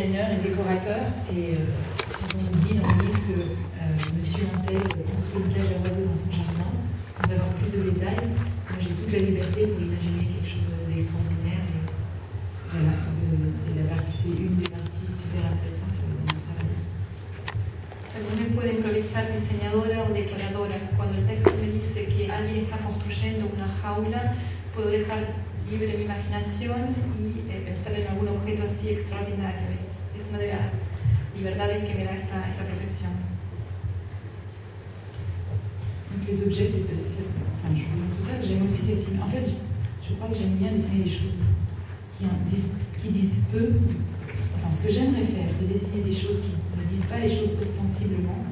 Designer et décorateur, et on dit dans le livre que Monsieur Mantel construit une cage à oiseaux dans son jardin, sans avoir plus de détails. Moi j'ai toute la liberté pour imaginer quelque chose d'extraordinaire. Et voilà, c'est une des parties super intéressantes de mon travail. También me puedo improvisar diseñadora o decoradora. Cuando el texto me dice que alguien está construyendo una jaula, puedo dejar libre mi imaginación y pensar en algún objeto así extraordinario. Es una de las libertades que me da esta profesión. Donc les objets, c'est enfin, je vous montre ça, j'aime aussi cette image. En fait, je crois que j'aime bien dessiner des choses qui disent peu. Enfin, ce que j'aimerais faire, c'est dessiner des choses qui ne disent pas les choses ostensiblement,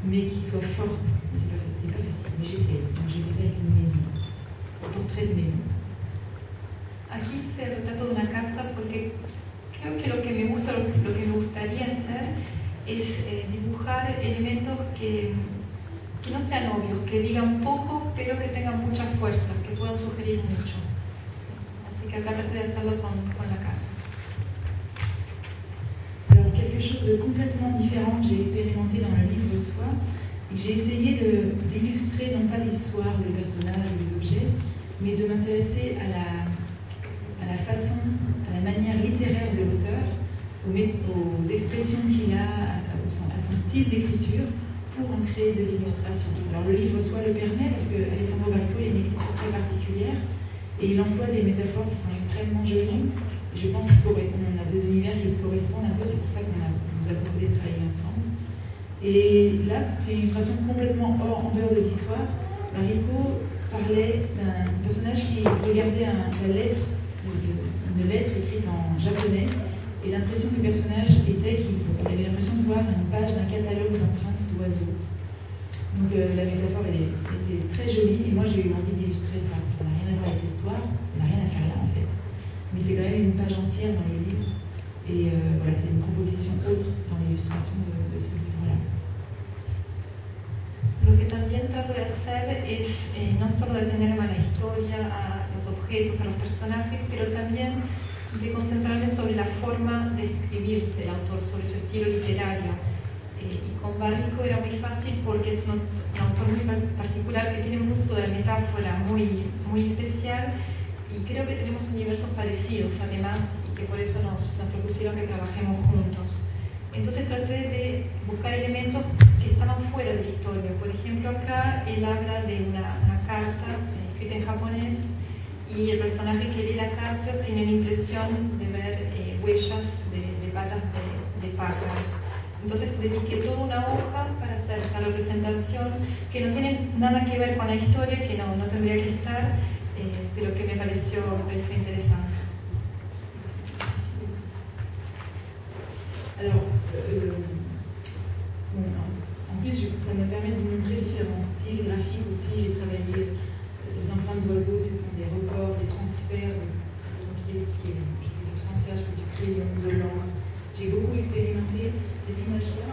mais qui soient fortes. Mais c'est pas facile, mais j'essaie. Donc j'ai fait ça avec une maison, un portrait de maison. Aquí se retrata de una casa porque creo que lo que me gusta, lo que me gustaría hacer es dibujar elementos que no sean obvios, que digan poco, pero que tengan mucha fuerza, que puedan sugerir mucho. Así que acá traté de hacerlo con la casa. Alors quelque chose de complètement différent que j'ai expérimenté dans le livre Soi, j'ai essayé d'illustrer non pas l'histoire, les personnages ou les objets, mais de m'intéresser à la façon, à la manière littéraire de l'auteur, aux expressions qu'il a, à son style d'écriture, pour en créer de l'illustration. Alors le livre Soi le permet parce que Alessandro Baricco a une écriture très particulière et il emploie des métaphores qui sont extrêmement jolies. Et je pense qu'on a deux univers qui se correspondent un peu, c'est pour ça qu'on nous a proposé de travailler ensemble. Et là, c'est une illustration complètement en dehors de l'histoire. Baricco parlait d'un personnage qui regardait une lettre écrite en japonais, et l'impression du personnage était qu'il avait l'impression de voir une page d'un catalogue d'empreintes d'oiseaux. Donc la métaphore elle était très jolie, et moi j'ai eu envie d'illustrer ça. Ça n'a rien à voir avec l'histoire, ça n'a rien à faire là en fait. Mais c'est quand même une page entière dans le livre, et voilà, c'est une proposition autre dans l'illustration de ce livre-là. Lo que también trato de hacer es no solo detenerme a la historia, a los objetos, a los personajes, pero también de concentrarme sobre la forma de escribir del autor, sobre su estilo literario. Y con Baricco era muy fácil porque es un autor muy particular que tiene un uso de la metáfora muy especial, y creo que tenemos universos parecidos además, y que por eso nos propusieron que trabajemos juntos. Entonces traté de buscar elementos que estaban fuera de la historia. Por ejemplo, acá él habla de una carta escrita en japonés, y el personaje que lee la carta tiene la impresión de ver huellas de patas de pájaros. Entonces dediqué toda una hoja para hacer esta representación que no tiene nada que ver con la historia, que no tendría que estar, pero que me pareció interesante. Alors, bon, en plus, ça me permet de vous montrer différents styles graphiques aussi. J'ai travaillé les empreintes d'oiseaux, ce sont des reports, des transferts, c'est un peu compliqué à expliquer, j'ai fait du transfert, j'ai fait du crayon, de l'encre. J'ai beaucoup expérimenté ces images-là.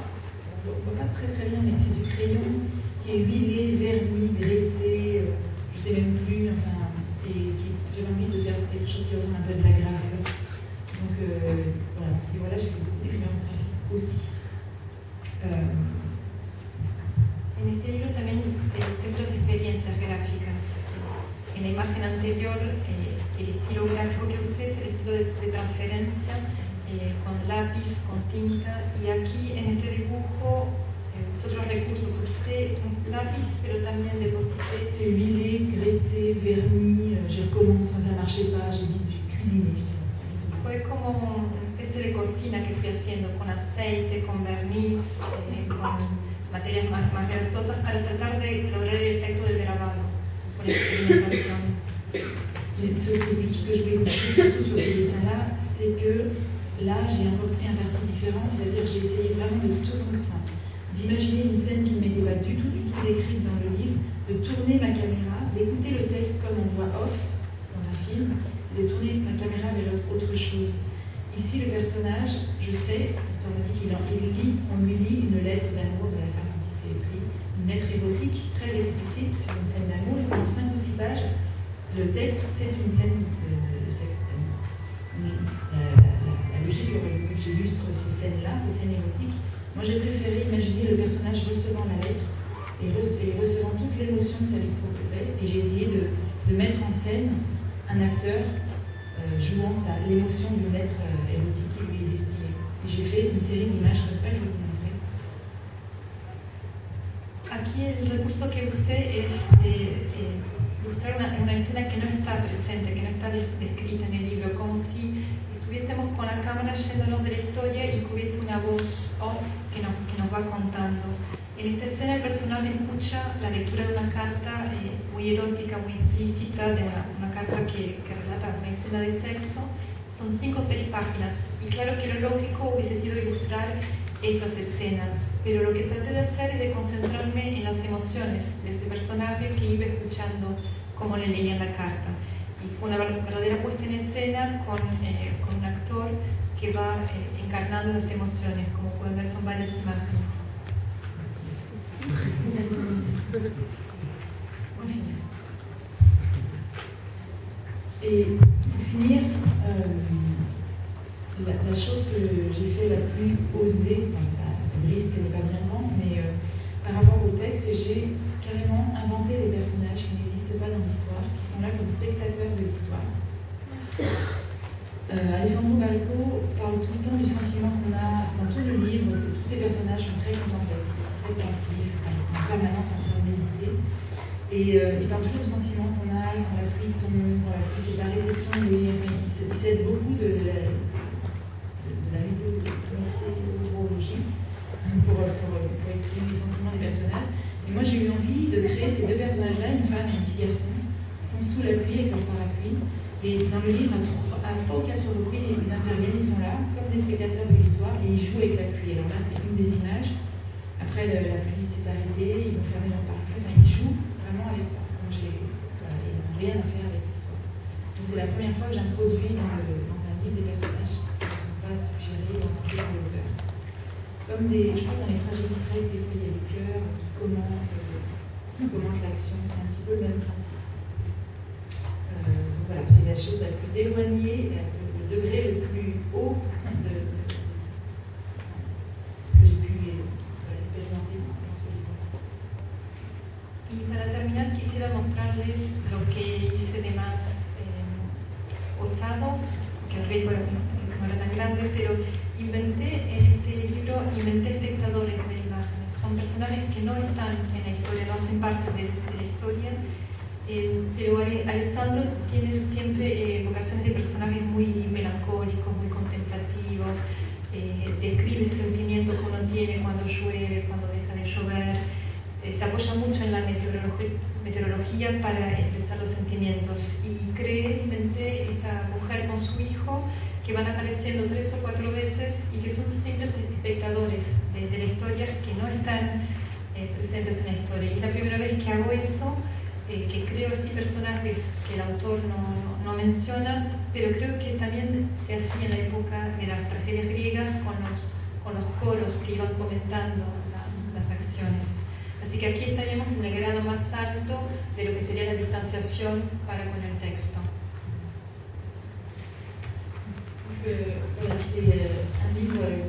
On ne voit pas très bien, mais c'est du crayon qui est huilé, verni, graissé, je ne sais même plus, enfin, et j'avais envie de faire quelque chose qui ressemble un peu à de la gravure. Donc voilà, dans ce niveau-là, j'ai fait beaucoup d'expériences graphiques aussi. En este libro también centro las experiencias gráficas. En la imagen anterior, el estilo gráfico que usé es el estilo de transferencia con lápiz, con tinta, y aquí en este dibujo usé otros recursos. Usé un lápiz, pero también deposité. C'est huilé, graissé, verni, je recommence, ça ne marchait pas, j'ai dit cuisiner. Fue como una especie de cocina que fui haciendo con aceite, con verniz, con materias más grasosas, para tratar de lograr el efecto del grabado, con experimentación. Ce que je vais vous dire surtout sur ces dessins-là, c'est que là, j'ai encore pris un parti différent, c'est-à-dire que j'ai essayé vraiment d'imaginer une scène qui ne m'était pas du tout décrite dans le livre, de tourner ma caméra, d'écouter le texte comme on voit off dans un film, de tourner ma caméra vers autre chose. Ici, le personnage, je sais, parce qu'on me dit on lui lit une lettre d'amour de la femme dont il s'est épris, une lettre érotique très explicite sur une scène d'amour, et pendant 5 ou 6 pages, le texte, c'est une scène de sexe d'amour. La mythologique aurait voulu que j'illustre ces scènes-là, ces scènes érotiques. Moi, j'ai préféré imaginer le personnage recevant la lettre et recevant toute l'émotion que ça lui procurait. Et j'ai essayé de mettre en scène un acteur jouant l'émotion d'une lettre érotique qui lui est destinée. Et j'ai fait une série d'images comme ça, je vais vous montrer. Aquí el recurso que usé es ilustrar una escena que no está presente, que no está descrita en el libro, como si estuviésemos con la cámara yéndonos de la historia y que hubiese una voz off que nos va contando. En esta escena el personaje escucha la lectura de una carta muy erótica, muy implícita, de una carta que relata una escena de sexo. Son 5 o 6 páginas y claro que lo lógico hubiese sido ilustrar esas escenas, pero lo que traté de hacer es de concentrarme en las emociones de ese personaje que iba escuchando cómo le leían la carta. Y fue una verdadera puesta en escena con un actor que va encarnando las emociones, como pueden ver son varias imágenes. Et pour finir, la chose que j'ai fait la plus osée, le risque n'est pas bien grand, mais par rapport au texte, c'est j'ai carrément inventé des personnages qui n'existent pas dans l'histoire, qui sont là comme spectateurs de l'histoire. Alessandro Balco parle tout le temps du sentiment qu'on a dans tout le livre. Tous ces personnages sont très contemplatifs, très pensifs, ils sont en permanence en train de méditer. Et il parle toujours du sentiment qu'on a quand la pluie tombe, quand la pluie s'est arrêtée de tomber. Il s'aide beaucoup de la météorologie pour exprimer les sentiments des personnages. Et moi j'ai eu envie de créer ces 2 personnages-là, une femme et un petit garçon, qui sont sous la pluie avec leur parapluie. Et dans le livre, à 3 ou 4 reprises, ils interviennent, ils sont là, comme des spectateurs de l'histoire, et ils jouent avec la pluie. Alors là, c'est une des images. Après, la pluie s'est arrêtée, ils ont fermé leur parapluie, enfin, ils jouent vraiment avec ça. Donc, ils n'ont rien à faire avec l'histoire. Donc, c'est la première fois que j'introduis dans un livre des personnages qui ne sont pas suggérés ou inventés par l'auteur. Comme je crois que dans les tragédies grecques, des fois, il y a des chœurs qui commentent l'action. C'est un petit peu le même principe. Voilà, c'est la chose la plus éloignée, le degré le plus haut que j'ai pu expérimenter dans ce livre. Y para terminar quisiera mostrarles lo que hice de más osado, que el riesgo no era tan grande, pero inventé en este libro, espectadores de imágenes. Son personajes que no están en la historia, no hacen parte de la historia. Pero Alessandro tiene siempre vocaciones de personajes muy melancólicos, muy contemplativos, describe ese sentimiento que uno tiene cuando llueve, cuando deja de llover, se apoya mucho en la meteorología para expresar los sentimientos y inventé esta mujer con su hijo que van apareciendo 3 o 4 veces y que son simples espectadores de la historia que no están presentes en la historia. Y es la primera vez que hago eso. Que creo así personajes que el autor no menciona, pero creo que también se hacía en la época de las tragedias griegas con los coros que iban comentando las acciones. Así que aquí estaríamos en el grado más alto de lo que sería la distanciación para con el texto. Voilà, c'était un livre